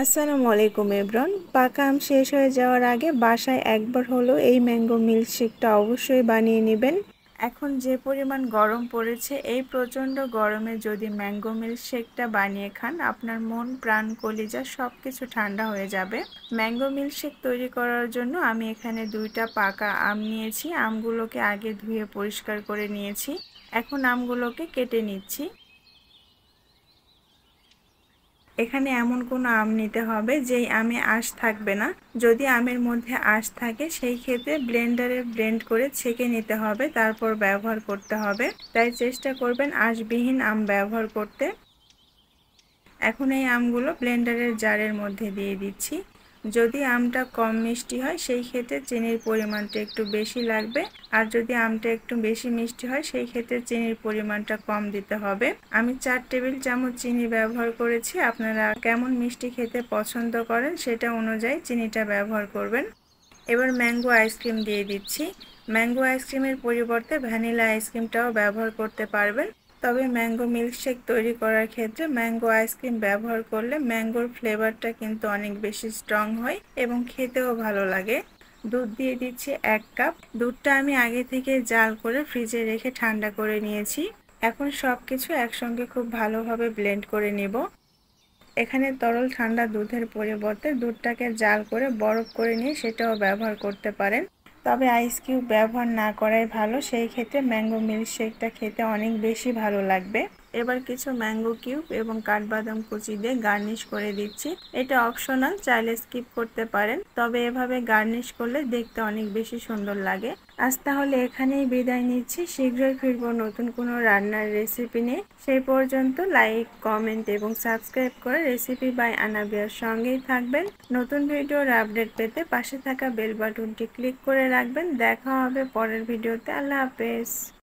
আসসালামু আলাইকুম এভরন। পাকা আম শেষ হয়ে যাওয়ার আগে বাসায় একবার হলো এই ম্যাঙ্গো মিল্কশেকটা অবশ্যই বানিয়ে নেবেন। এখন যে পরিমাণ গরম পড়েছে, এই প্রচণ্ড গরমে যদি ম্যাঙ্গো মিল্কশেকটা বানিয়ে খান, আপনার মন প্রাণ কলিজা সব কিছু ঠান্ডা হয়ে যাবে। ম্যাঙ্গো মিল্কশেক তৈরি করার জন্য আমি এখানে 2টা পাকা আম নিয়েছি। আমগুলোকে আগে ধুয়ে পরিষ্কার করে নিয়েছি। এখন আমগুলোকে কেটে নিচ্ছি। এখানে এমন কোনো আম নিতে হবে যেই আমে আঁশ থাকবে না। যদি আমের মধ্যে আঁশ থাকে সেই ক্ষেত্রে ব্লেন্ডারে ব্লেন্ড করে ছেঁকে নিতে হবে, তারপর ব্যবহার করতে হবে। তাই চেষ্টা করবেন আঁশবিহীন আম ব্যবহার করতে। এখন এই আমগুলো ব্লেন্ডারের জারের মধ্যে দিয়ে দিচ্ছি। যদি আমটা কম মিষ্টি হয় সেই ক্ষেত্রে চিনির পরিমাণটা একটু বেশি লাগবে, আর যদি আমটা একটু বেশি মিষ্টি হয় সেই ক্ষেত্রে চিনির পরিমাণটা কম দিতে হবে। আমি 4 টেবিল চামচ চিনি ব্যবহার করেছি। আপনারা কেমন মিষ্টি খেতে পছন্দ করেন সেটা অনুযায়ী চিনিটা ব্যবহার করবেন। এবার ম্যাঙ্গো আইসক্রিম দিয়ে দিচ্ছি। ম্যাঙ্গো আইসক্রিমের পরিবর্তে ভ্যানিলা আইসক্রিমটাও ব্যবহার করতে পারবেন। তবে ম্যাঙ্গো মিল্কশেক তৈরি করার ক্ষেত্রে ম্যাঙ্গো আইসক্রিম ব্যবহার করলে ম্যাঙ্গোর ফ্লেভারটা কিন্তু অনেক বেশি স্ট্রং হয় এবং খেতেও ভালো লাগে। দুধ দিয়ে দিচ্ছি 1 কাপ। দুধটা আমি আগে থেকে জাল করে ফ্রিজে রেখে ঠান্ডা করে নিয়েছি। এখন সব কিছু একসঙ্গে খুব ভালোভাবে ব্লেন্ড করে নেব। এখানে তরল ঠান্ডা দুধের পরিবর্তে দুধটাকে জাল করে বরফ করে নিয়ে সেটাও ব্যবহার করতে পারেন। তবে আইস কিউব ব্যবহার না করাই ভালো, সেই ক্ষেত্রে ম্যাঙ্গো মিল্কশেকটা খেতে অনেক বেশি ভালো লাগবে। এবার কিছু ম্যাঙ্গো কিউব এবং কাঠবাদাম কুচি দিয়ে গার্নিশ করে দিচ্ছি। এটা অপশনাল, চাইলে স্কিপ করতে পারেন, তবে এভাবে গার্নিশ করলে দেখতে অনেক বেশি সুন্দর লাগে। আজ তাহলে এখানেই বিদায় নিচ্ছি। শীঘ্রই ফিরবো নতুন কোনো রান্নার রেসিপি নিয়ে। সেই পর্যন্ত লাইক, কমেন্ট এবং সাবস্ক্রাইব করে রেসিপি বাই আনাবিয়ার সঙ্গেই থাকবেন। নতুন ভিডিওর আপডেট পেতে পাশে থাকা বেল বাটনটি ক্লিক করে রাখবেন। দেখা হবে পরের ভিডিওতে। আল্লাহ হাফেজ।